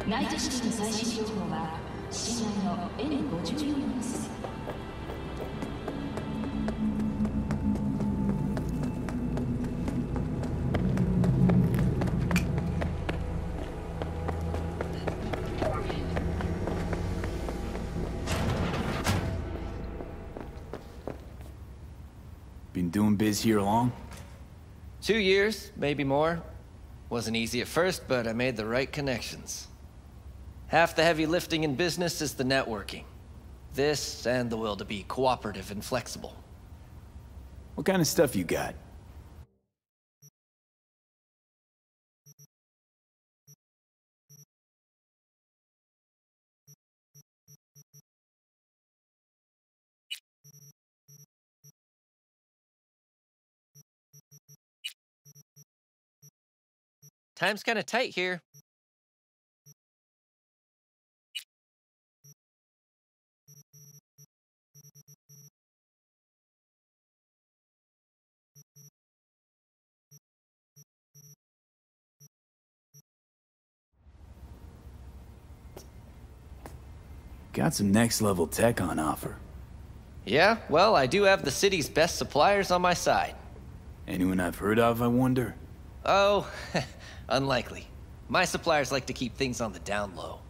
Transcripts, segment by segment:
ナイトシティの最新情報は市内の N54 です。Been doing biz here long? 2 years, maybe more. Wasn't easy at first, but I made the right connections. Half the heavy lifting in business is the networking. This and the will to be cooperative and flexible. What kind of stuff you got? Time's kinda tight here. Got some next-level tech on offer. Yeah, well, I do have the city's best suppliers on my side. Anyone I've heard of, I wonder? Oh, unlikely. My suppliers like to keep things on the down low.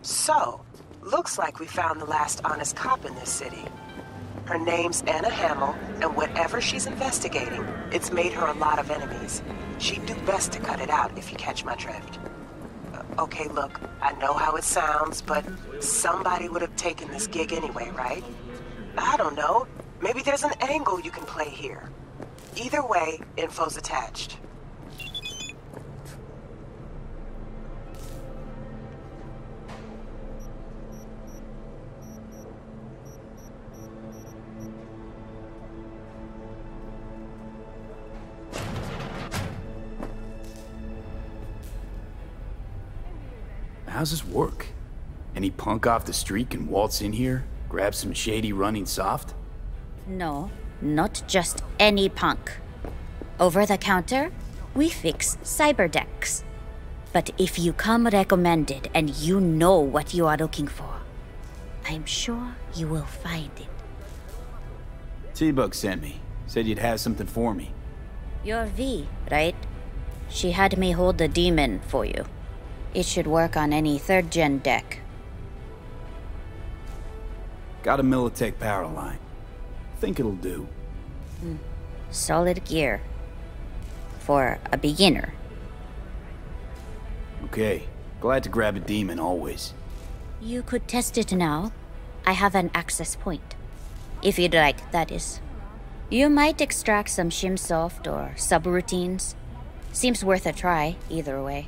So, looks like we found the last honest cop in this city. Her name's Anna Hamill, and whatever she's investigating, it's made her a lot of enemies. She'd do best to cut it out, if you catch my drift. Okay, look, I know how it sounds, but somebody would have taken this gig anyway, right? I don't know. Maybe there's an angle you can play here. Either way, info's attached. how's this work? Any punk off the street can waltz in here, grab some shady running soft? No, not just any punk. Over the counter, we fix cyber decks. But if you come recommended and you know what you are looking for, I'm sure you will find it. T-Bug sent me. Said you'd have something for me. You're V, right? She had me hold the demon for you. It should work on any 3rd-gen deck. Got a Militech power line. Think it'll do. Solid gear. For a beginner. Okay. Glad to grab a demon always. You could test it now. I have an access point. If you'd like, that is. You might extract some shimsoft or subroutines. Seems worth a try, either way.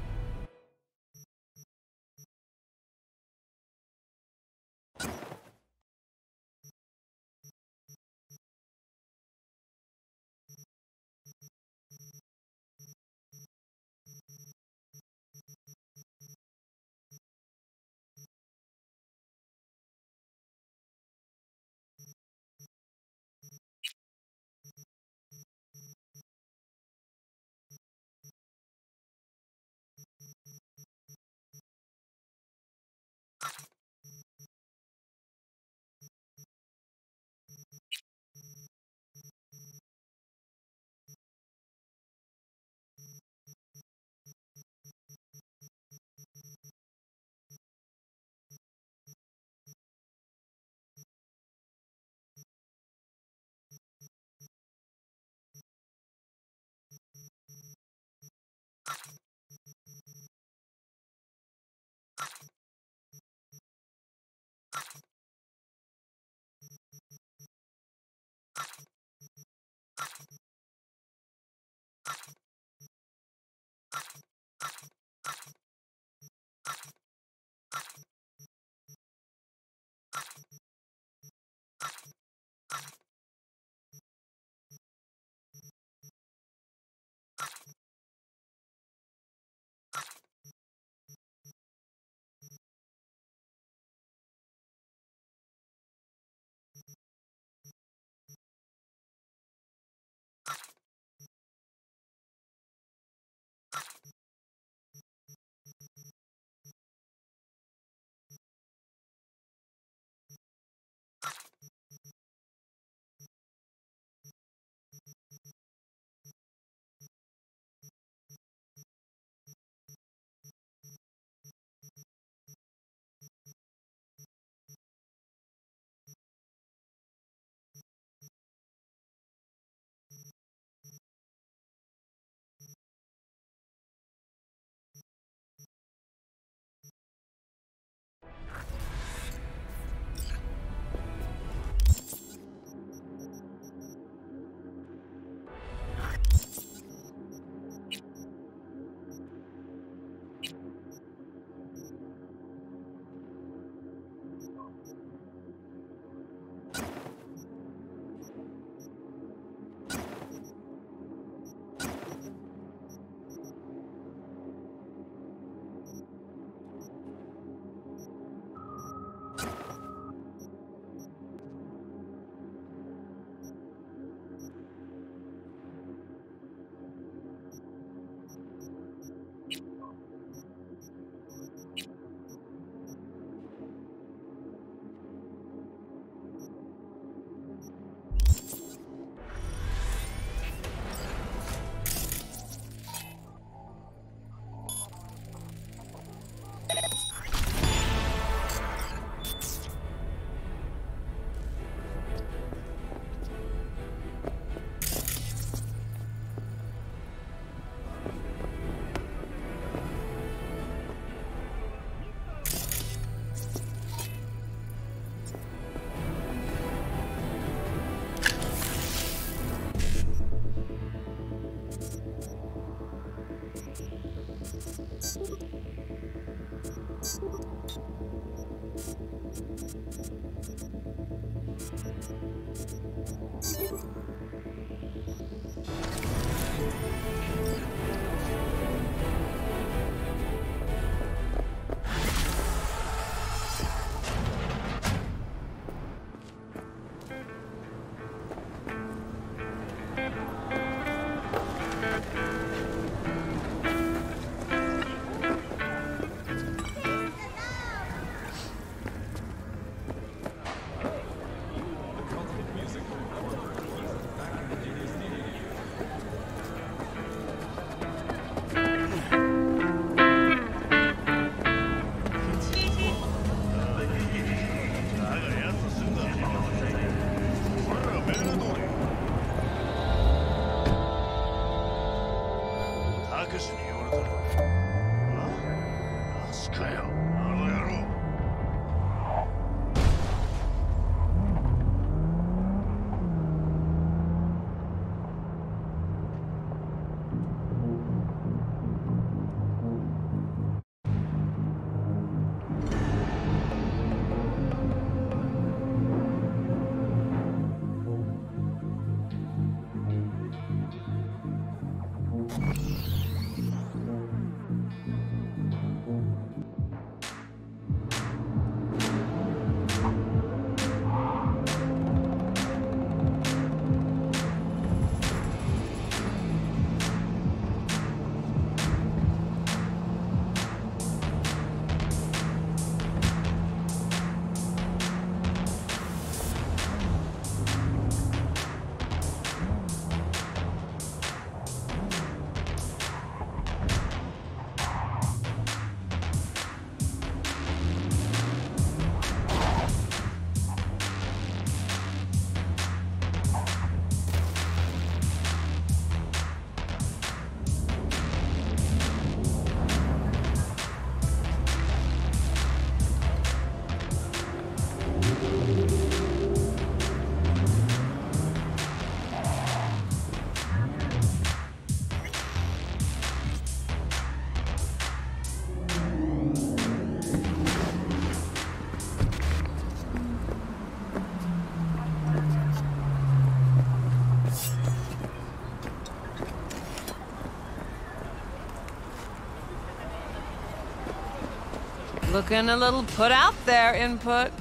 Looking a little put out there, input.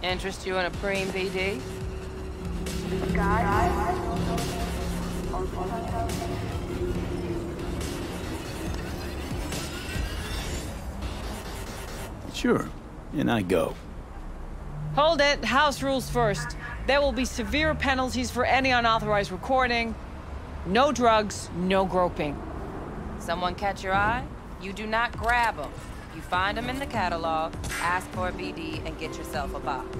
Interest you in a preem BD? Sure, and I go. Hold it, house rules first. There will be severe penalties for any unauthorized recording. No drugs, no groping. Someone catch your eye? You do not grab them. You find them in the catalog, ask for a BD, and get yourself a box.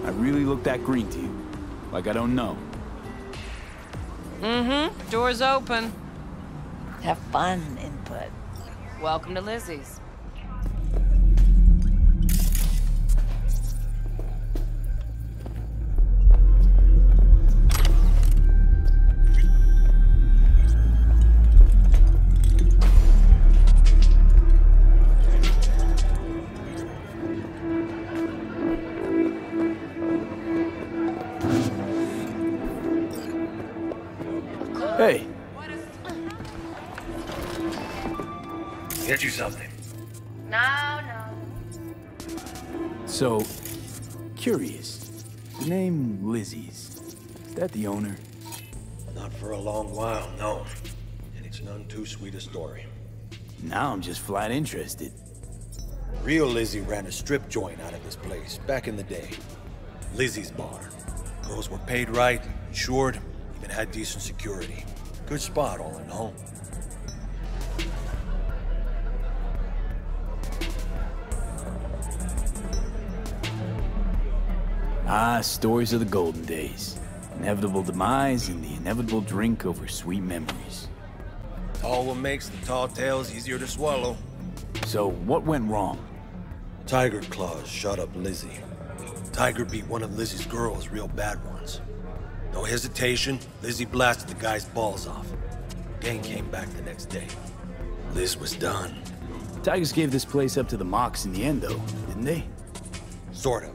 I really look that green to you? Like I don't know? Mm-hmm. Door's open. Have fun, input. Welcome to Lizzie's. Hey. Get you something. No. So, curious. The name Lizzie's. Is that the owner? Not for a long while, no. And it's none too sweet a story. Now I'm just flat interested. Real Lizzie ran a strip joint out of this place back in the day. Lizzie's Bar. Girls were paid right, insured, even had decent security. Good spot, all in all. Ah, stories of the golden days. Inevitable demise and the inevitable drink over sweet memories. All what makes the tall tales easier to swallow. So, what went wrong? Tiger Claws shot up Lizzie. Tiger beat one of Lizzie's girls real bad once. No hesitation, Lizzie blasted the guy's balls off. Gang came back the next day. Liz was done. Tigers gave this place up to the Mox in the end, though, didn't they? Sort of.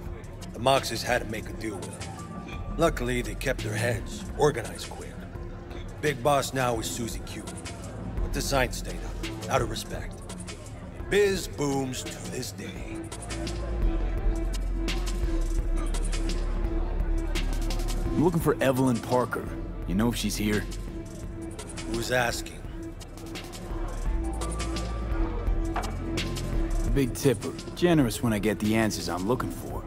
The Moxes had to make a deal with them. Luckily, they kept their heads, organized quick. Big boss now is Susie Q. But the sign stayed up, out of respect. Biz booms to this day. I'm looking for Evelyn Parker. You know if she's here? Who's asking? Big tipper. Generous when I get the answers I'm looking for.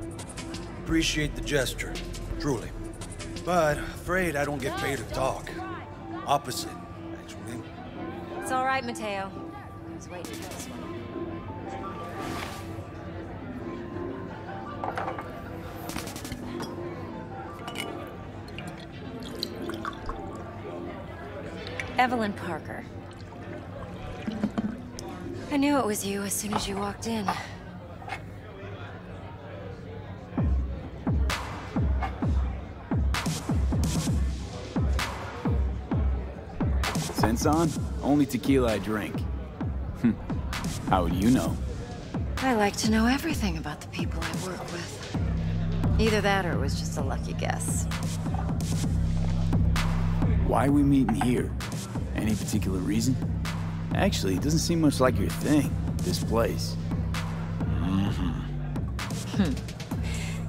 Appreciate the gesture, truly. But afraid I don't get paid to talk. Opposite, actually. It's all right, Mateo. I was waiting for this one. Evelyn Parker. I knew it was you as soon as you walked in. Sense on? Only tequila I drink. How would you know? I like to know everything about the people I work with. Either that or it was just a lucky guess. Why are we meeting here? Any particular reason? Actually, it doesn't seem much like your thing, this place.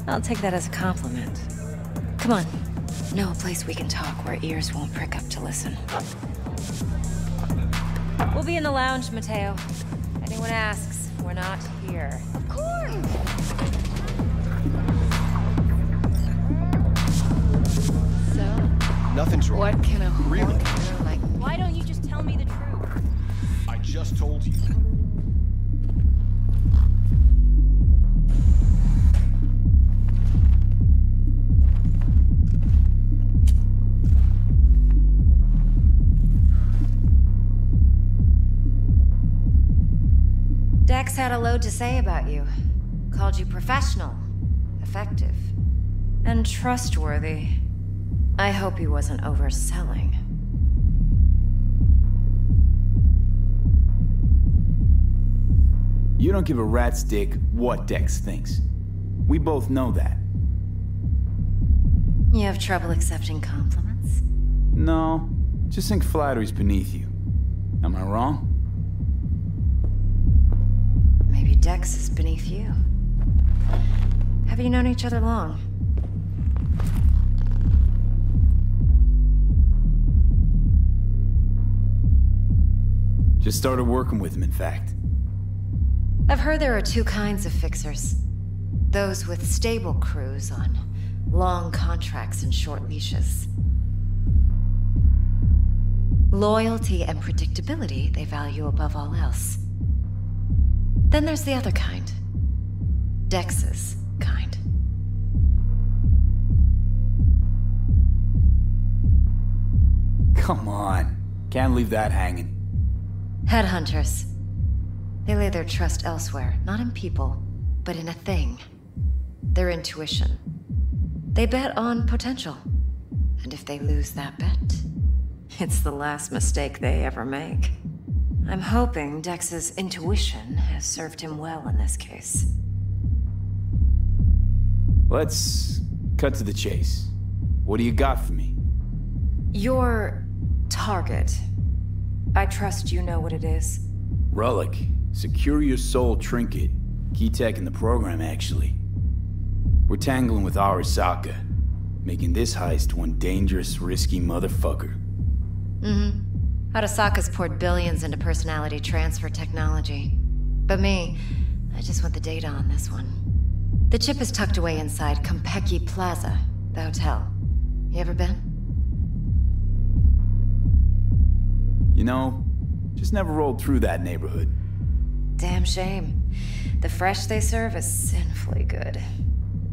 I'll take that as a compliment. Come on. Know a place we can talk where ears won't prick up to listen. We'll be in the lounge, Mateo. Anyone asks, we're not here. Of course! So? Nothing's wrong. What can a Really? whore like... Why don't you just tell me the truth? I just told you. Dex had a load to say about you. Called you professional, effective, and trustworthy. I hope he wasn't overselling. You don't give a rat's dick what Dex thinks. We both know that. You have trouble accepting compliments? No, just think flattery's beneath you. Am I wrong? Maybe Dex is beneath you. Have you known each other long? Just started working with him, in fact. I've heard there are two kinds of fixers. Those with stable crews on long contracts and short leashes. Loyalty and predictability they value above all else. Then there's the other kind. Dex's kind. Come on. Can't leave that hanging. Headhunters. They lay their trust elsewhere, not in people, but in a thing. Their intuition. They bet on potential. And if they lose that bet, it's the last mistake they ever make. I'm hoping Dex's intuition has served him well in this case. Let's cut to the chase. What do you got for me? Your target. I trust you know what it is. Relic. Secure your soul trinket. Key tech in the program, actually. We're tangling with Arasaka, making this heist one dangerous, risky motherfucker. Arasaka's poured billions into personality transfer technology. But me, I just want the data on this one. The chip is tucked away inside Konpeki Plaza, the hotel. You ever been? You know, just never rolled through that neighborhood. Damn shame. The fresh they serve is sinfully good.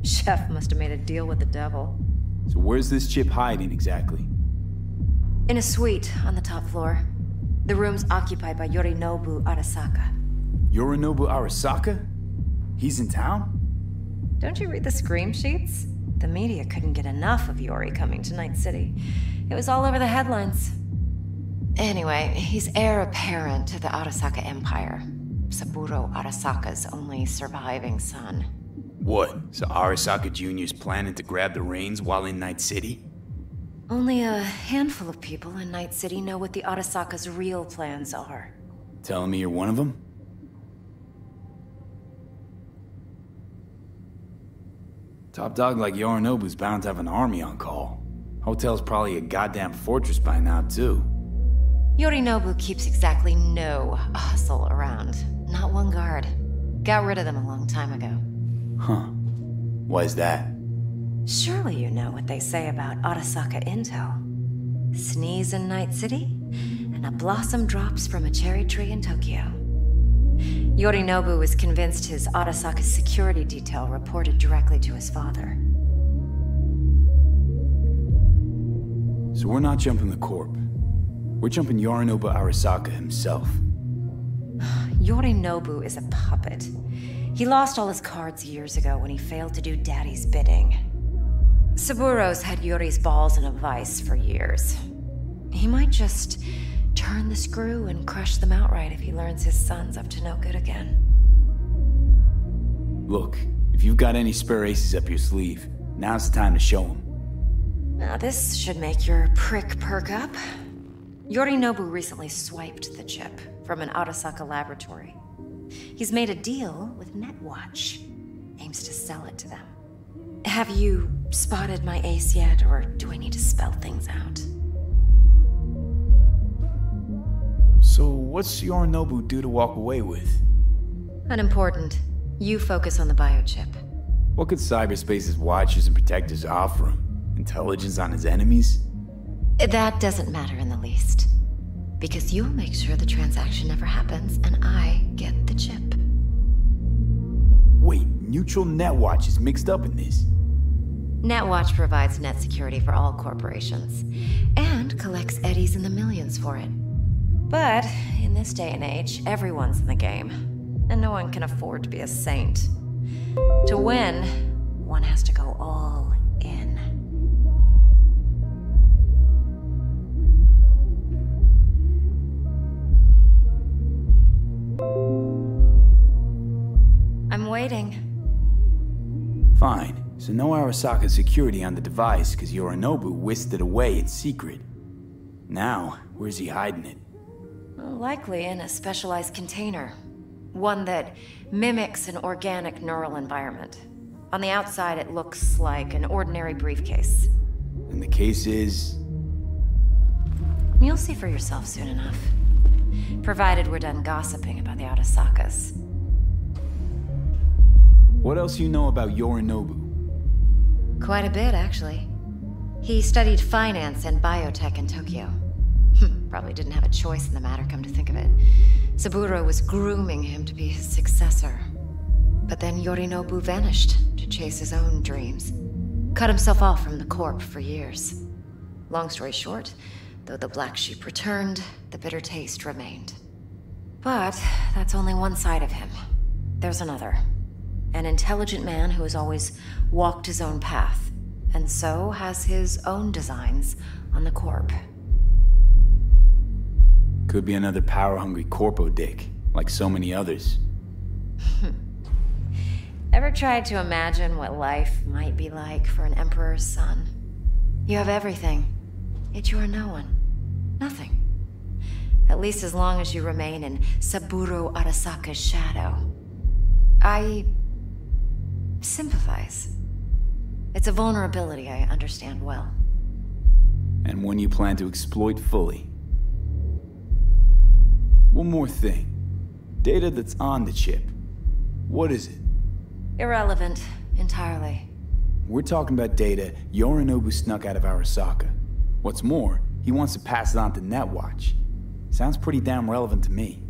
Chef must have made a deal with the devil. So where's this chip hiding exactly? In a suite on the top floor. The room's occupied by Yorinobu Arasaka. Yorinobu Arasaka? He's in town? Don't you read the scream sheets? The media couldn't get enough of Yori coming to Night City. It was all over the headlines. Anyway, he's heir apparent to the Arasaka Empire. Saburo Arasaka's only surviving son. What? So Arasaka Jr.'s planning to grab the reins while in Night City? Only a handful of people in Night City know what the Arasaka's real plans are. Telling me you're one of them? Top dog like Yorinobu's bound to have an army on call. Hotel's probably a goddamn fortress by now, too. Yorinobu keeps exactly no hustle around. Not one guard. Got rid of them a long time ago. Huh. Why's that? Surely you know what they say about Arasaka intel. Sneeze in Night City, and a blossom drops from a cherry tree in Tokyo. Yorinobu was convinced his Arasaka security detail reported directly to his father. So we're not jumping the corp. We're jumping Yorinobu Arasaka himself. Yorinobu is a puppet. He lost all his cards years ago when he failed to do Daddy's bidding. Saburo's had Yuri's balls in a vice for years. He might just turn the screw and crush them outright if he learns his son's up to no good again. Look, if you've got any spare aces up your sleeve, now's the time to show them. Now this should make your prick perk up. Yorinobu recently swiped the chip from an Arasaka laboratory. He's made a deal with Netwatch. Aims to sell it to them. Have you spotted my ace yet, or do I need to spell things out? So what's Yorinobu due to walk away with? Unimportant. You focus on the biochip. What could cyberspace's watchers and protectors offer him? Intelligence on his enemies? That doesn't matter in the least. Because you'll make sure the transaction never happens, and I get the chip. Wait, neutral Netwatch is mixed up in this? Netwatch provides net security for all corporations, and collects eddies in the millions for it. But in this day and age, everyone's in the game, and no one can afford to be a saint. To win, one has to go all in. I'm waiting. Fine. So no Arasaka security on the device because Yorinobu whisked it away in secret. Now, where's he hiding it? Well, likely in a specialized container. One that mimics an organic neural environment. On the outside, it looks like an ordinary briefcase. And the case is... You'll see for yourself soon enough. Provided we're done gossiping about the Arasakas. What else you know about Yorinobu? Quite a bit, actually. He studied finance and biotech in Tokyo. Probably didn't have a choice in the matter, come to think of it. Saburo was grooming him to be his successor. But then Yorinobu vanished to chase his own dreams. Cut himself off from the Corp for years. Long story short, though the black sheep returned, the bitter taste remained. But that's only one side of him. There's another. An intelligent man who has always walked his own path, and so has his own designs on the Corp. Could be another power-hungry corpo dick, like so many others. Ever tried to imagine what life might be like for an emperor's son? You have everything, yet you are no one. Nothing. At least as long as you remain in Saburo Arasaka's shadow. I sympathize. It's a vulnerability I understand well. And one you plan to exploit fully. One more thing. Data that's on the chip. What is it? Irrelevant, entirely. We're talking about data Yorinobu snuck out of Arasaka. What's more, he wants to pass it on to Netwatch. Sounds pretty damn relevant to me.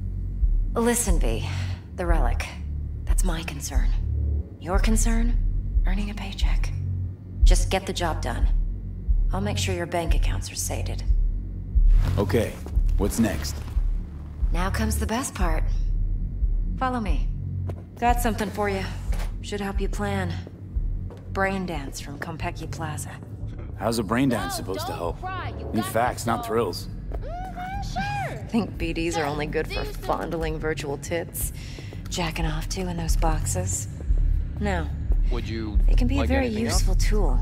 Listen, V. The relic. That's my concern. Your concern? Earning a paycheck. Just get the job done. I'll make sure your bank accounts are sated. Okay, what's next? Now comes the best part. Follow me. Got something for you. Should help you plan. Braindance from Konpeki Plaza. How's a braindance supposed to help? Need facts, not thrills. Think BDs are only good for fondling virtual tits? Jacking off to in those boxes? No. Would you It can be like a very anything useful else? tool.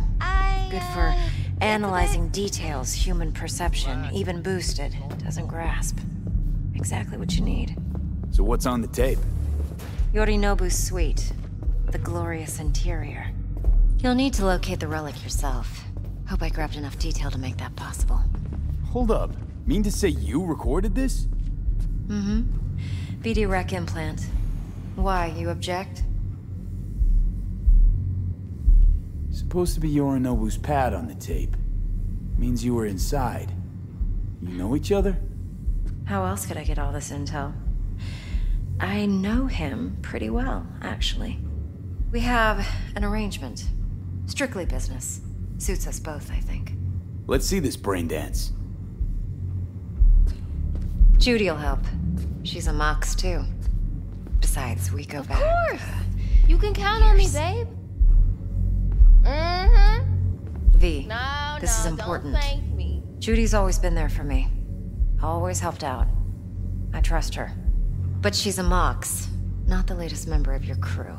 Good for analyzing details human perception, even boosted, doesn't grasp. Exactly what you need. So what's on the tape? Yorinobu's suite. The glorious interior. You'll need to locate the relic yourself. Hope I grabbed enough detail to make that possible. Hold up. Mean to say you recorded this? Mm-hmm. BD rec implant. Why, you object? Supposed to be Yorinobu's pad on the tape. Means you were inside. You know each other? How else could I get all this intel? I know him pretty well, actually. We have an arrangement. Strictly business. Suits us both, I think. Let's see this braindance. Judy'll help. She's a mox, too. Besides, we go back. Of course! You can count on me, babe. Mm-hmm. V, No, this is no, important. don't thank me. Judy's always been there for me. Always helped out. I trust her. But she's a Mox, not the latest member of your crew.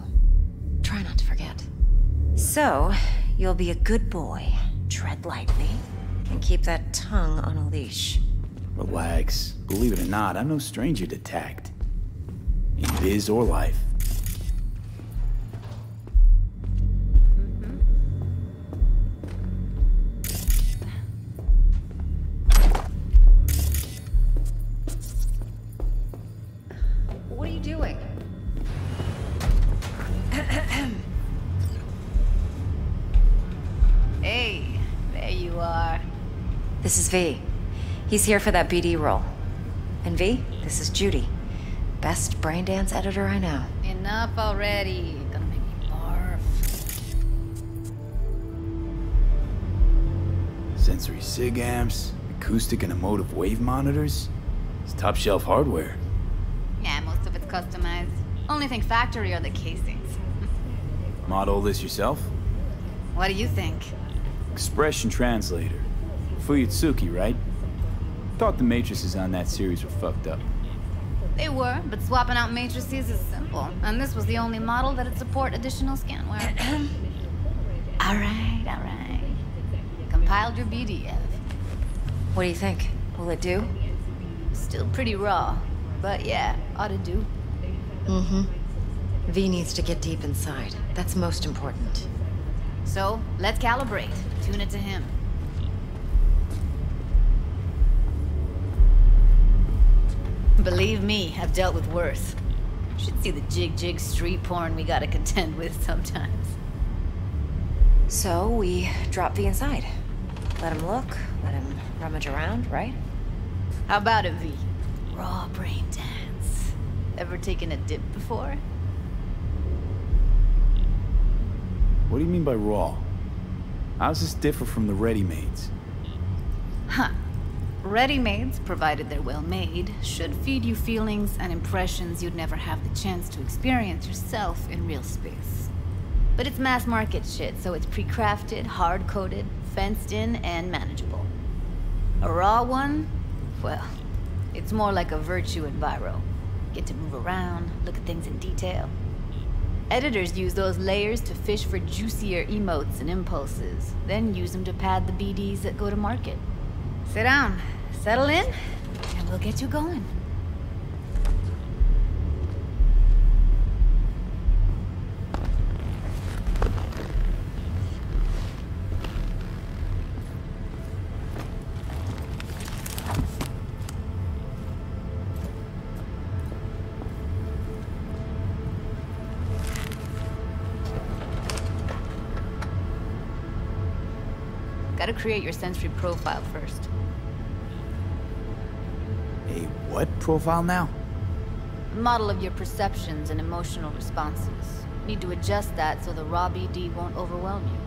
Try not to forget. So, you'll be a good boy, tread lightly, and keep that tongue on a leash. Relax. Believe it or not, I'm no stranger to tact. In biz or life. What are you doing? Hey, there you are. This is V. He's here for that BD role. And V, this is Judy. Best braindance editor I know. Enough already. You're gonna make me barf. Sensory sig amps, acoustic and emotive wave monitors. It's top shelf hardware. Yeah, most of it's customized. Only thing factory are the casings. Model this yourself? What do you think? Expression translator. Fuyutsuki, right? Thought the matrices on that series were fucked up. They were, but swapping out matrices is simple. And this was the only model that'd support additional scanware. Alright. Compiled your BDF. What do you think? Will it do? Still pretty raw, but yeah, ought to do. Mm-hmm. V needs to get deep inside. That's most important. So, let's calibrate. Tune it to him. Believe me, I've dealt with worse. Should see the jig street porn we gotta contend with sometimes. So, we drop V inside. Let him look, let him rummage around, right? How about it, V? Raw brain dance. Ever taken a dip before? What do you mean by raw? How's this differ from the ready-mades? Huh. Ready-mades, provided they're well made, should feed you feelings and impressions you'd never have the chance to experience yourself in real space. But it's mass market shit, so it's pre-crafted, hard-coded, fenced in, and manageable. A raw one? Well, it's more like a virtue in Viro. Get to move around, look at things in detail. Editors use those layers to fish for juicier emotes and impulses, then use them to pad the BDs that go to market. Sit down, settle in, and we'll get you going. Gotta create your sensory profile first. A what profile now? Model of your perceptions and emotional responses. Need to adjust that so the raw BD won't overwhelm you.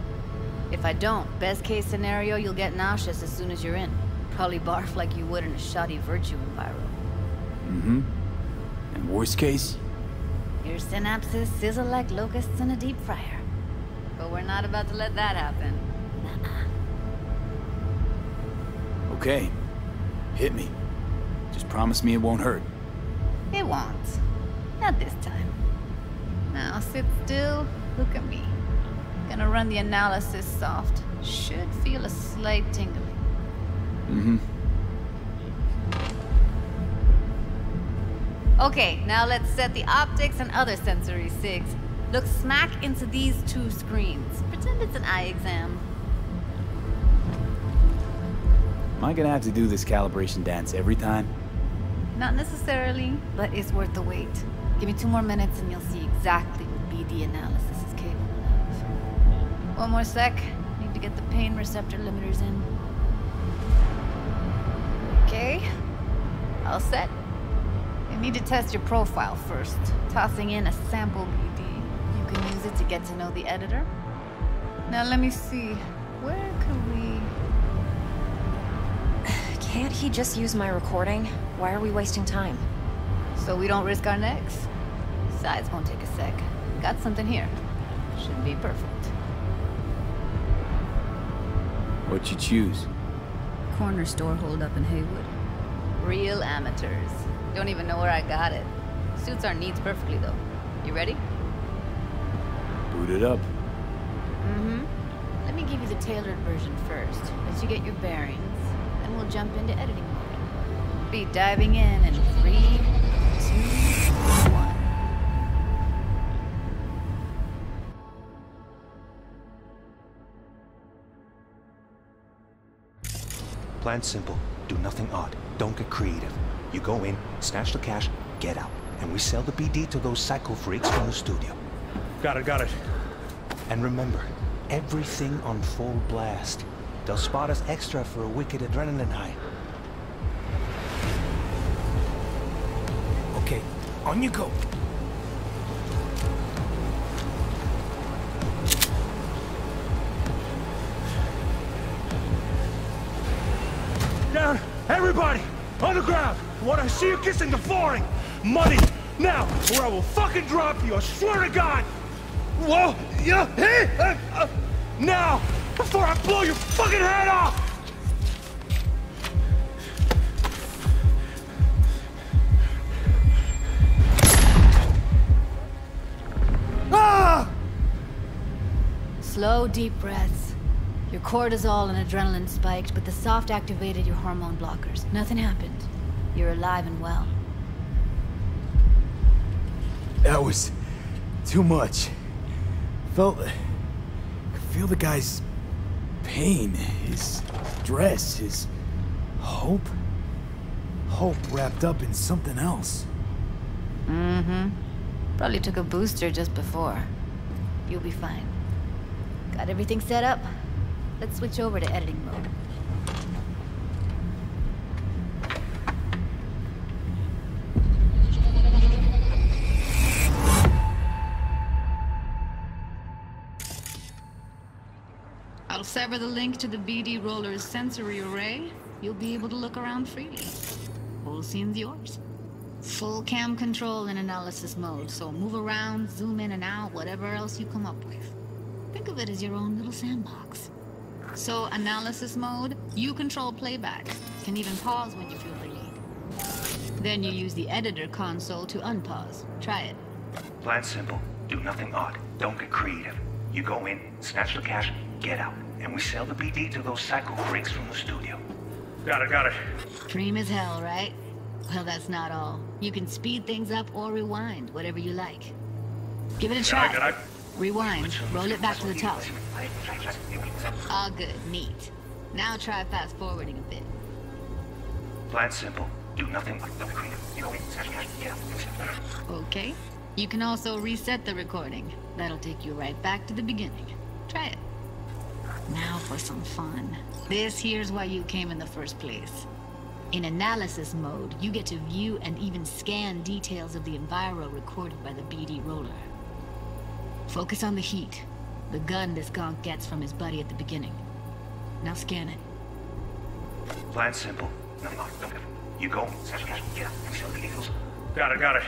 If I don't, best case scenario, you'll get nauseous as soon as you're in. Probably barf like you would in a shoddy virtue enviro. Mm-hmm. And worst case? Your synapses sizzle like locusts in a deep fryer. But we're not about to let that happen. Nuh-uh. Okay. Hit me. Just promise me it won't hurt. It won't. Not this time. Now sit still, look at me. Gonna run the analysis soft. Should feel a slight tingling. Mm-hmm. Okay, now let's set the optics and other sensory sigs. Look smack into these two screens. Pretend it's an eye exam. Am I gonna have to do this calibration dance every time? Not necessarily, but it's worth the wait. Give me 2 more minutes and you'll see exactly what BD analysis is capable of. One more sec. Need to get the pain receptor limiters in. Okay. All set. You need to test your profile first. Tossing in a sample BD. You can use it to get to know the editor. Now let me see. Where could we... Can't he just use my recording? Why are we wasting time? So we don't risk our necks? Besides, won't take a sec. Got something here. Should be perfect. What'd you choose? Corner store holdup in Haywood. Real amateurs. Don't even know where I got it. Suits our needs perfectly, though. You ready? Boot it up. Mm-hmm. Let me give you the tailored version first, let you get your bearings, then we'll jump into editing mode. Be diving in 3, 2, 1. Plan simple. Do nothing odd. Don't get creative. You go in, snatch the cash, get out. And we sell the BD to those psycho freaks from the studio. Got it. And remember, everything on full blast. They'll spot us extra for a wicked adrenaline high. Okay, on you go. Down! Everybody! On the ground! What I see you kissing the flooring! Money! Now! Or I will fucking drop you, I swear to God! Whoa! Yeah! Hey! Now! Before I blow your fucking head off! Ah! Slow, deep breaths. Your cortisol and adrenaline spiked, but the soft activated your hormone blockers. Nothing happened. You're alive and well. That was too much. I could feel the guy's pain, his stress, his hope. Hope wrapped up in something else. Mm-hmm. Probably took a booster just before. You'll be fine. Got everything set up? Let's switch over to editing mode. I'll sever the link to the BD roller's sensory array. You'll be able to look around freely. Whole scene's yours. Full cam control in analysis mode, so move around, zoom in and out, whatever else you come up with. Think of it as your own little sandbox. So, analysis mode, you control playback. Can even pause when you feel the need. Then you use the editor console to unpause. Try it. Plan simple. Do nothing odd. Don't get creative. You go in, snatch the cash, get out. And we sell the BD to those psycho freaks from the studio. Got it. Dream as hell, right? Well, that's not all. You can speed things up or rewind, whatever you like. Give it a try. Got it. Rewind. Roll it back to the top. All good. Neat. Now try fast forwarding a bit. Plan simple. Do nothing but don't get creative. You go in, snatch the cash, get out. Okay. You can also reset the recording. That'll take you right back to the beginning. Try it. Now for some fun. This here's why you came in the first place. In analysis mode, you get to view and even scan details of the enviro recorded by the BD roller. Focus on the heat, the gun this gonk gets from his buddy at the beginning. Now scan it. Plan simple. Nothing odd. Don't get you go, snatch the cash, get out. And we sell the eagles. Got it.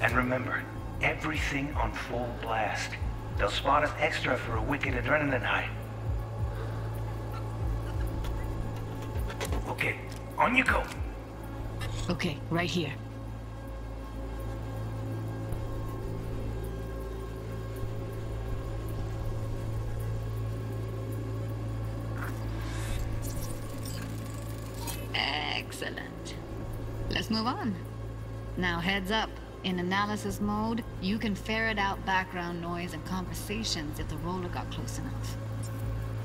And remember, everything on full blast. They'll spot us extra for a wicked adrenaline high. Okay, on you go. Okay, right here. Excellent. Let's move on. Now heads up. In analysis mode, you can ferret out background noise and conversations if the roller got close enough.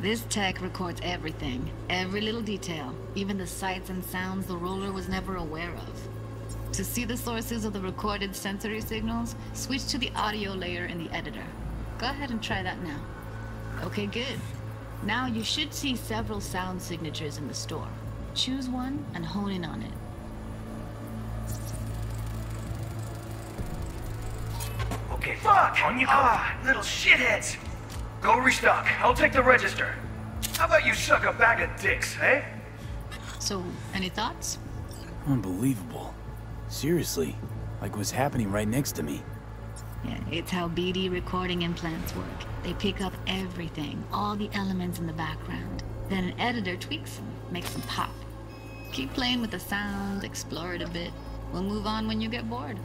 This tech records everything, every little detail, even the sights and sounds the roller was never aware of. To see the sources of the recorded sensory signals, switch to the audio layer in the editor. Go ahead and try that now. Okay, good. Now you should see several sound signatures in the store. Choose one and hone in on it. Okay, fuck! On you go! Little shitheads! Go restock. I'll take the register. How about you suck a bag of dicks, eh? So, any thoughts? Unbelievable. Seriously, like what's happening right next to me. Yeah, it's how BD recording implants work. They pick up everything, all the elements in the background. Then an editor tweaks them, makes them pop. Keep playing with the sound, explore it a bit. We'll move on when you get bored.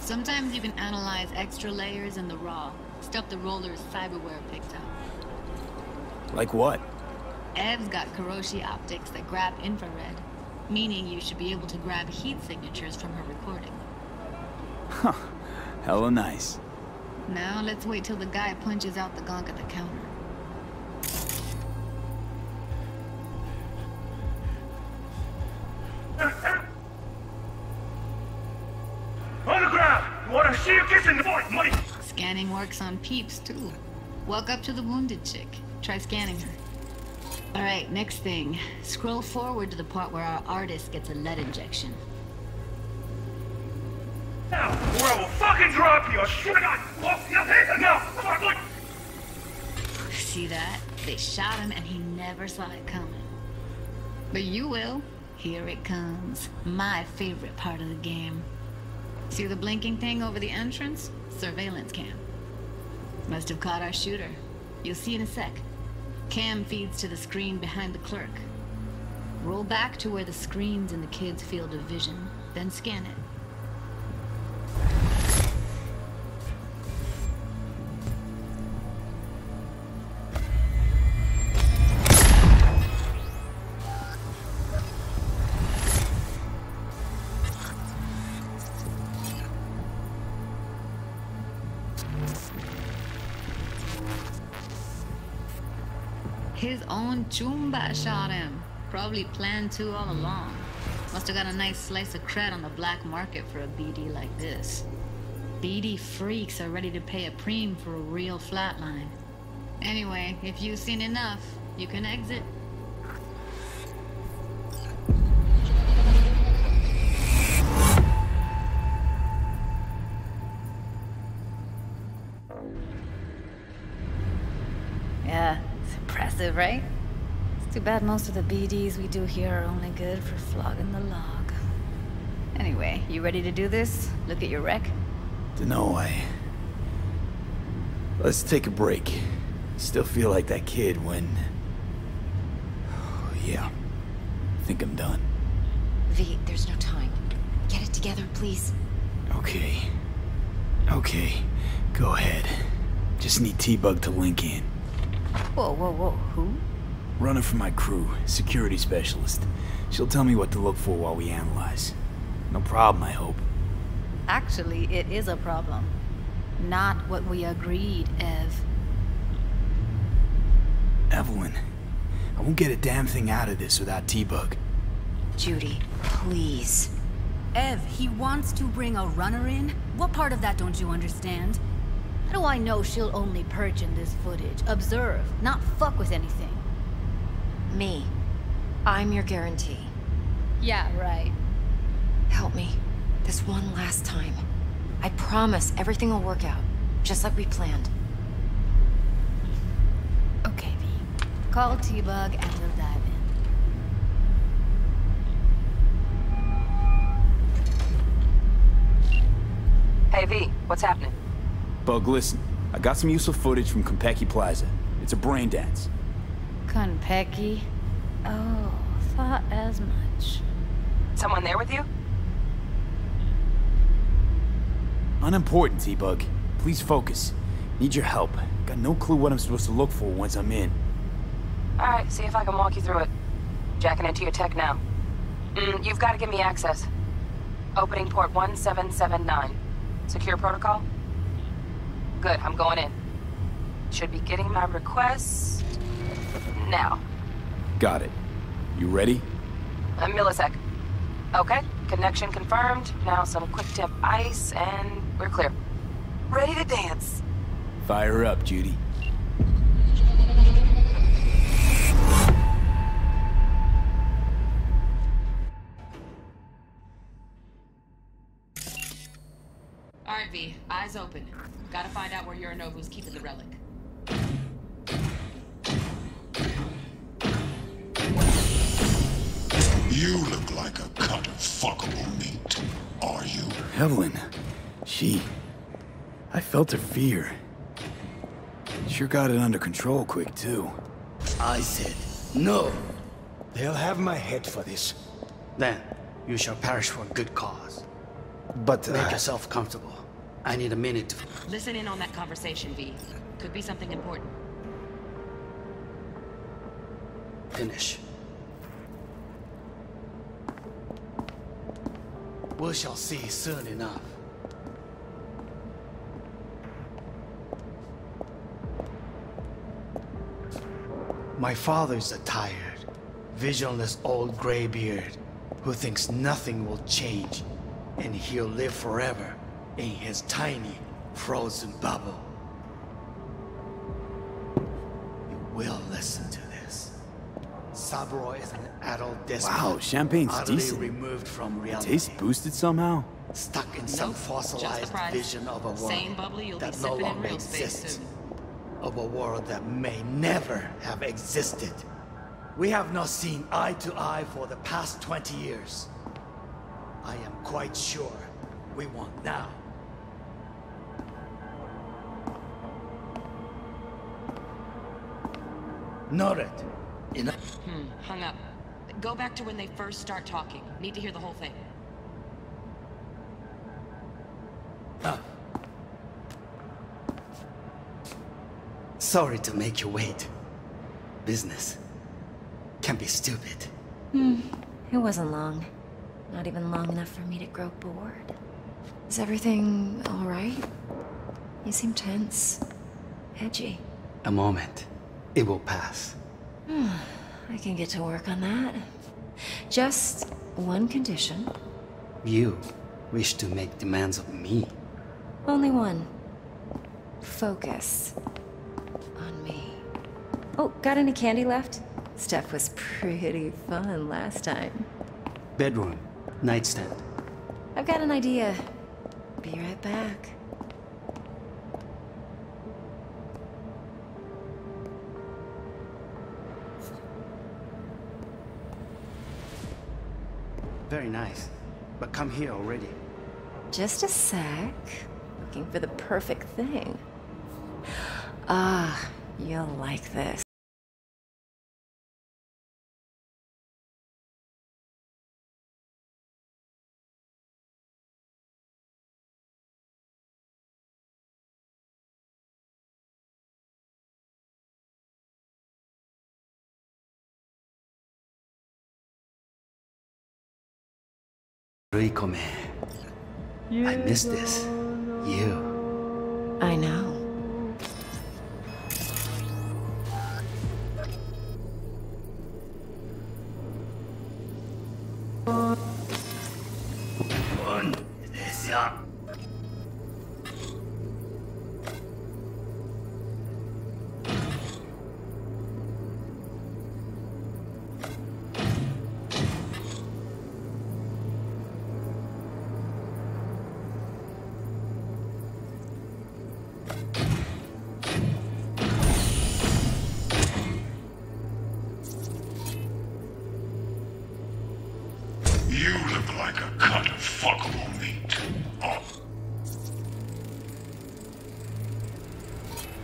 Sometimes you can analyze extra layers in the raw, stuff the roller's cyberware picked up. Like what? Ev's got Kiroshi optics that grab infrared, meaning you should be able to grab heat signatures from her recording. Huh. Hella nice. Now let's wait till the guy punches out the gunk at the counter. On the ground! You wanna see you kissing the boy, money! Scanning works on peeps, too. Walk up to the wounded chick. Try scanning her. Alright, next thing. Scroll forward to the part where our artist gets a lead injection. Now, or I will fucking drop you! Shoot a gun! Now! Come on! See that? They shot him and he never saw it coming. But you will. Here it comes. My favorite part of the game. See the blinking thing over the entrance? Surveillance cam. Must have caught our shooter. You'll see in a sec. Cam feeds to the screen behind the clerk. Roll back to where the screen's in the kid's field of vision, then scan it. His own Chumba shot him. Probably planned to all along. Must have got a nice slice of cred on the black market for a BD like this. BD freaks are ready to pay a preem for a real flatline. Anyway, if you've seen enough, you can exit. Yeah. Impressive, right? It's too bad most of the BDs we do here are only good for flogging the log. Anyway, you ready to do this? Look at your rec? Dunno, Let's take a break. Still feel like that kid when... Oh, yeah. I think I'm done. V, there's no time. Get it together, please. Okay. Okay. Go ahead. Just need T-Bug to link in. Whoa, whoa, whoa, who? Runner for my crew, security specialist. She'll tell me what to look for while we analyze. No problem, I hope. Actually, it is a problem. Not what we agreed, Ev. Evelyn, I won't get a damn thing out of this without T-Bug. Judy, please. Ev, he wants to bring a runner in? What part of that don't you understand? How do I know she'll only perch in this footage? Observe, not fuck with anything. Me. I'm your guarantee. Yeah, right. Help me. This one last time. I promise everything will work out, just like we planned. Okay, V. Call T-Bug and we'll dive in. Hey, V, what's happening? Bug, listen. I got some useful footage from Konpeki Plaza. It's a brain dance. Konpeki? Oh, thought as much. Someone there with you? Unimportant, T-Bug. Please focus. Need your help. Got no clue what I'm supposed to look for once I'm in. Alright, see if I can walk you through it. Jacking into your tech now. You've got to give me access. Opening port 1779. Secure protocol? Good, I'm going in. Should be getting my request... now. Got it. You ready? A millisec. Okay, connection confirmed. Now some quick tip ice, and we're clear. Ready to dance. Fire up, Judy. Alright, V. Eyes open. Gotta find out where Yorinobu's keeping the relic. You look like a cut of fuckable meat. Are you? Evelyn. I felt her fear. Sure got it under control quick, too. I said, no. They'll have my head for this. Then, you shall perish for a good cause. But, make yourself comfortable. I need a minute to... Listen in on that conversation, V. Could be something important. Finish. We shall see soon enough. My father's a tired, visionless old graybeard who thinks nothing will change and he'll live forever in his tiny, frozen bubble. You will listen to this. Saburo is an adult despot. Wow, champagne's utterly decent. removed from reality. Taste boosted somehow? Stuck in some fossilized vision of a world Same bubbly you'll that be no sipping in longer real space exists. soon. Of a world that may never have existed. We have not seen eye to eye for the past 20 years. I am quite sure we want now. Noted. Hung up. Go back to when they first start talking. Need to hear the whole thing. Sorry to make you wait. Business can be stupid. It wasn't long. Not even long enough for me to grow bored. Is everything all right? You seem tense. Edgy. A moment. It will pass. I can get to work on that. Just one condition. You wish to make demands of me. Only one. Focus on me. Oh, got any candy left? Stuff was pretty fun last time. Bedroom. Nightstand. I've got an idea. Be right back. Very nice. But come here already. Just a sec. Looking for the perfect thing. Ah, you'll like this. Rikome. I miss this. You. I know. You look like a cut of fuckable meat. Oh.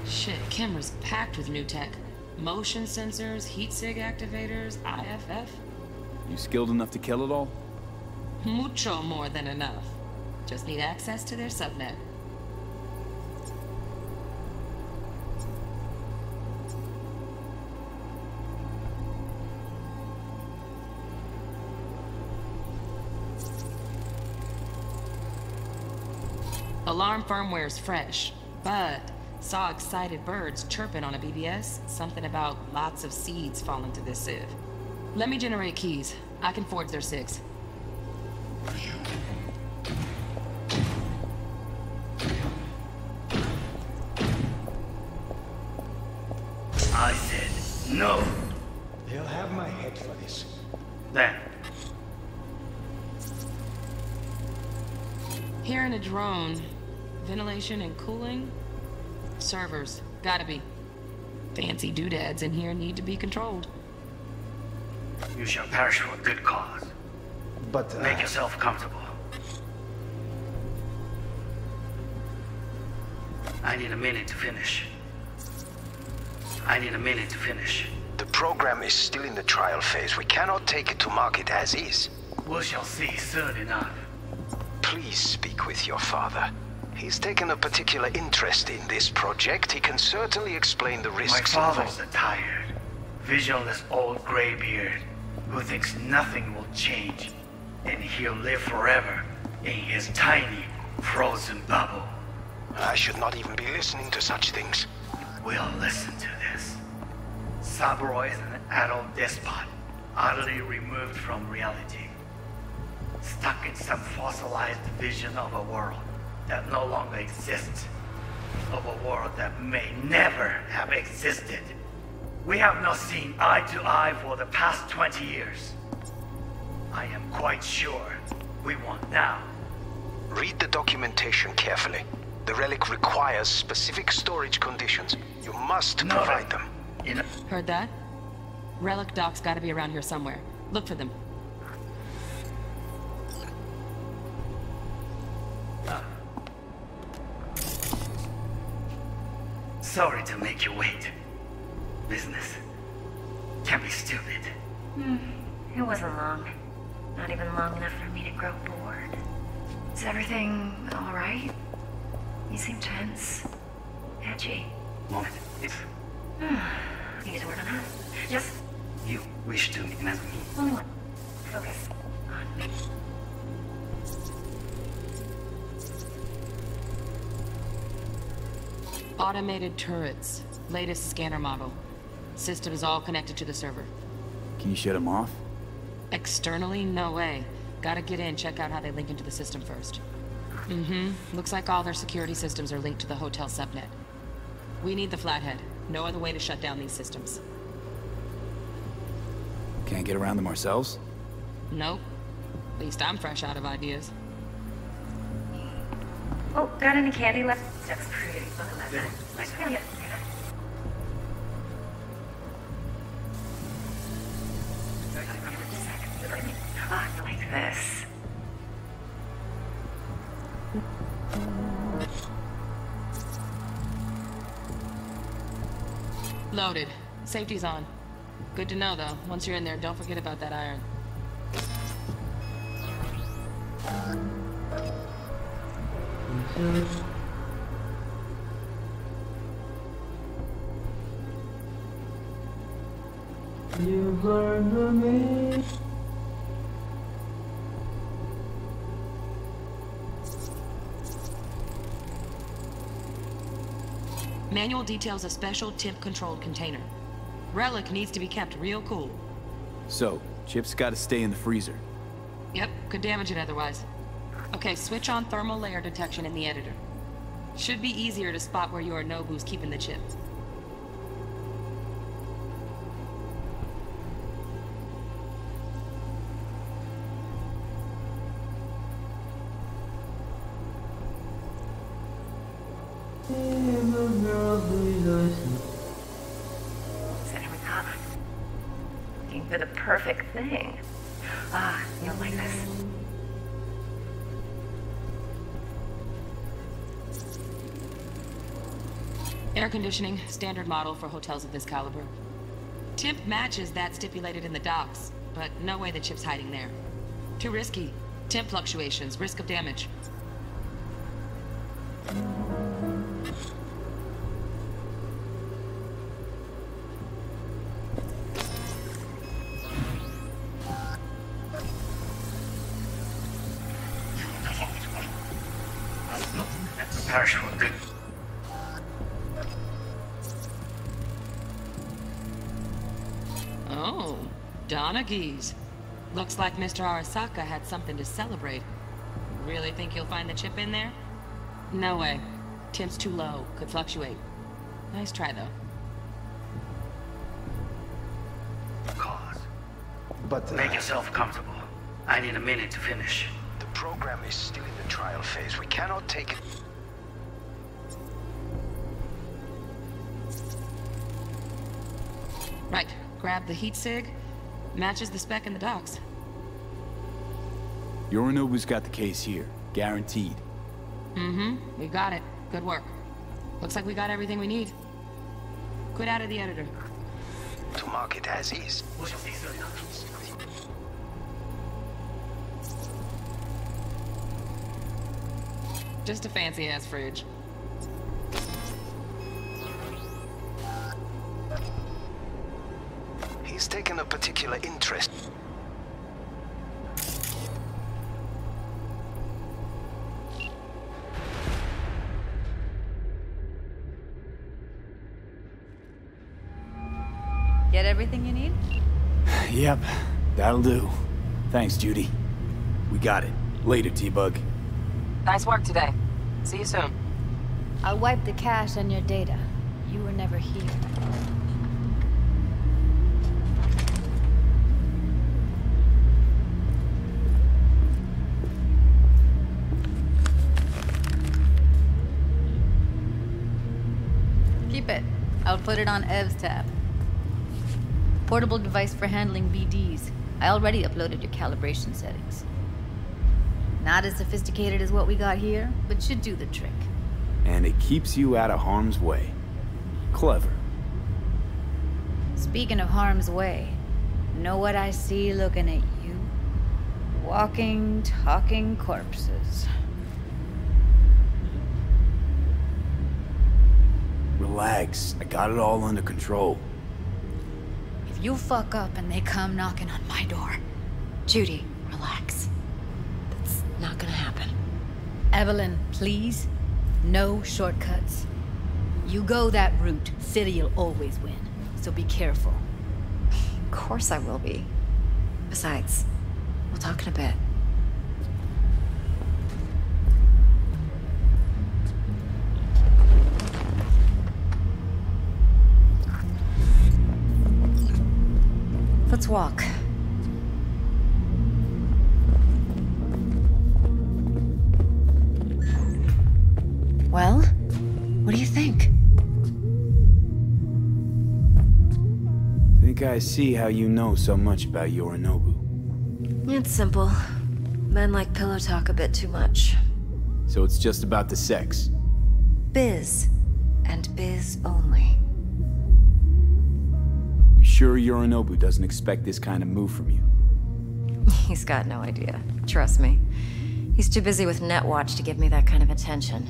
Shit, camera's packed with new tech. Motion sensors, heat sig activators, IFF. You skilled enough to kill it all? Mucho more than enough. Just need access to their subnet. Alarm firmware's fresh, but saw excited birds chirping on a BBS. Something about lots of seeds falling to this sieve. Let me generate keys. I can forge their SIGs. I said no. They'll have my head for this. Then. Hearing a drone. Ventilation and cooling? Servers. Gotta be. Fancy doodads in here need to be controlled. You shall perish for a good cause. But, Make yourself comfortable. I need a minute to finish. The program is still in the trial phase. We cannot take it to market as is. We shall see soon enough. Please speak with your father. He's taken a particular interest in this project. He can certainly explain the risks. My father's a tired, visionless old graybeard who thinks nothing will change, and he'll live forever in his tiny, frozen bubble. I should not even be listening to such things. We'll listen to this. Saburo is an adult despot, utterly removed from reality. Stuck in some fossilized vision of a world that no longer exists. Of a world that may never have existed. We have not seen eye to eye for the past 20 years. I am quite sure we won't now. Read the documentation carefully. The relic requires specific storage conditions. You must provide them. Heard that? Relic docs gotta be around here somewhere. Look for them. Sorry to make you wait. Business can be stupid. It wasn't long. Not even long enough for me to grow bored. Is everything alright? You seem tense. Edgy. Moment. It's... You use a word on that. Just... You wish to mess with me. Only one. Focus on me. Automated turrets. Latest scanner model. System is all connected to the server. Can you shut them off? Externally, no way. Gotta get in, check out how they link into the system first. Looks like all their security systems are linked to the hotel subnet. We need the flathead. No other way to shut down these systems. Can't get around them ourselves? Nope. At least I'm fresh out of ideas. Oh, got any candy left? That's pretty. Look at that. Nice. Yeah. Ah, like this. Loaded. Safety's on. Good to know, though. Once you're in there, don't forget about that iron. You learn me. Manual details a special temp-controlled container. Relic needs to be kept real cool. So, Chip's gotta stay in the freezer. Yep, could damage it otherwise. Okay, switch on thermal layer detection in the editor. Should be easier to spot where Yorinobu's keeping the chip. Looking for the perfect thing. Ah, you'll like this. Air conditioning, standard model for hotels of this caliber. Temp matches that stipulated in the docs, but no way the chip's hiding there. Too risky. Temp fluctuations, risk of damage. Perish for good. Oh, Donaghys. Looks like Mr. Arasaka had something to celebrate. Really think you'll find the chip in there? No way. Temp's too low. Could fluctuate. Nice try, though. Cause. But, Make yourself comfortable. I need a minute to finish. The program is still in the trial phase. We cannot take it. Right. Grab the heat sig. Matches the spec in the docs. Yorinobu's got the case here. Guaranteed. Mm-hmm. We got it. Good work. Looks like we got everything we need. Quit out of the editor. To mark it as is. Just a fancy-ass fridge. He's taken a particular interest. Get everything you need? Yep, that'll do. Thanks, Judy. We got it. Later, T-Bug. Nice work today. See you soon. I'll wipe the cache on your data. You were never here. Keep it. I'll put it on Ev's tab. Portable device for handling BDs. I already uploaded your calibration settings. Not as sophisticated as what we got here, but should do the trick. And it keeps you out of harm's way. Clever. Speaking of harm's way, know what I see looking at you? Walking, talking corpses. Relax. I got it all under control. If you fuck up and they come knocking on my door... Judy, relax. That's not gonna happen. Evelyn, please. No shortcuts. You go that route, City'll always win. So be careful. Of course I will be. Besides, we'll talk in a bit. Let's walk. Well, what do you think? I think I see how you know so much about Yorinobu. It's simple. Men like pillow talk a bit too much. So it's just about the sex. Biz. And biz only. You sure Yorinobu doesn't expect this kind of move from you? He's got no idea. Trust me. He's too busy with Netwatch to give me that kind of attention.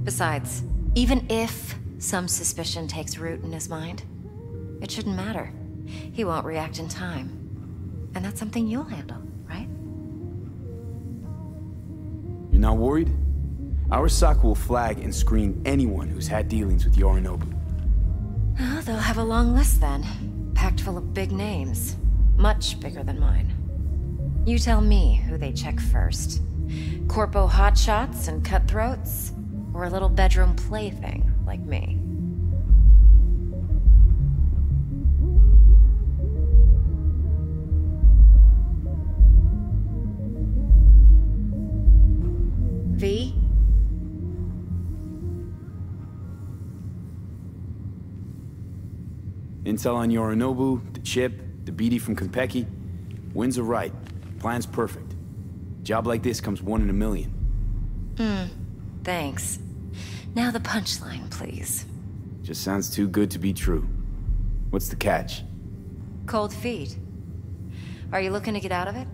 Besides, even if some suspicion takes root in his mind, it shouldn't matter. He won't react in time. And that's something you'll handle, right? You're not worried? Arasaka will flag and screen anyone who's had dealings with Yorinobu. Oh, they'll have a long list then. Packed full of big names. Much bigger than mine. You tell me who they check first. Corpo hotshots and cutthroats? Or a little bedroom plaything like me? V? Intel on Yorinobu, the chip, the BD from Konpeki. Winds are right. Plan's perfect. Job like this comes 1 in a million. Thanks. Now the punchline, please. Just sounds too good to be true. What's the catch? Cold feet. Are you looking to get out of it?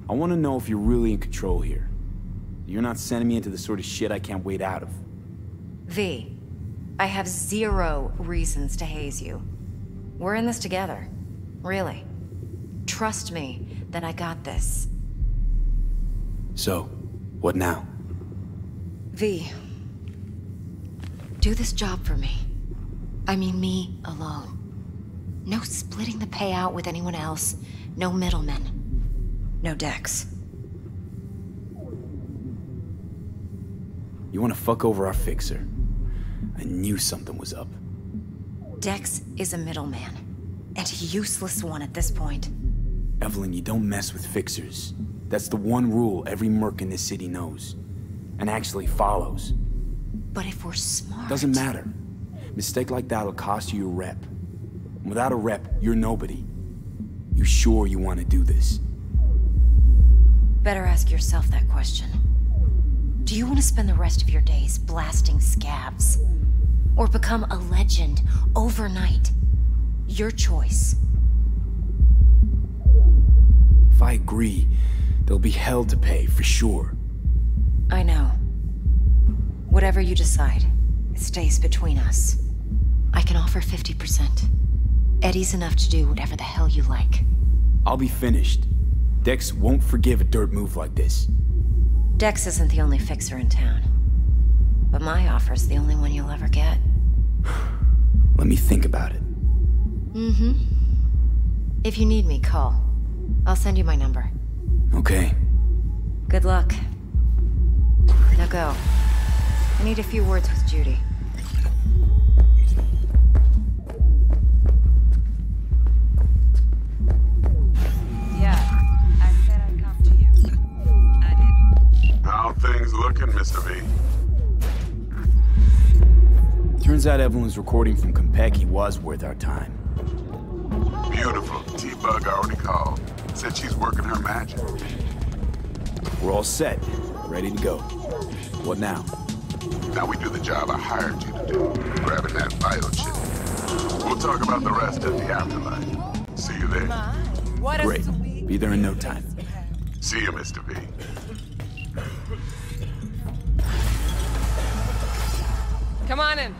I want to know if you're really in control here. You're not sending me into the sort of shit I can't wait out of. V, I have 0 reasons to haze you. We're in this together. Really. Trust me that I got this. So, what now? V, do this job for me. I mean me alone. No splitting the payout with anyone else. No middlemen. No Dex. You want to fuck over our fixer? I knew something was up. Dex is a middleman. And a useless one at this point. Evelyn, you don't mess with fixers. That's the one rule every merc in this city knows. And actually follows. But if we're smart... Doesn't matter. Mistake like that'll cost you your rep. And without a rep, you're nobody. You sure you want to do this? Better ask yourself that question. Do you want to spend the rest of your days blasting scabs? Or become a legend overnight? Your choice. If I agree, there'll be hell to pay, for sure. I know. Whatever you decide, it stays between us. I can offer 50%. Eddie's enough to do whatever the hell you like. I'll be finished. Dex won't forgive a dirt move like this. Dex isn't the only fixer in town. But my offer's the only one you'll ever get. Let me think about it. Mm-hmm. If you need me, call. I'll send you my number. Okay. Good luck. Now go. I need a few words with Judy. How things looking, Mr. V? Turns out Evelyn's recording from Compeki was worth our time. Beautiful. T-Bug already called. Said she's working her magic. We're all set. Ready to go. What now? Now we do the job I hired you to do. Grabbing that vital chip. We'll talk about the rest at the afterlife. See you there. Great. Be there in no time. See you, Mr. V. Come on in.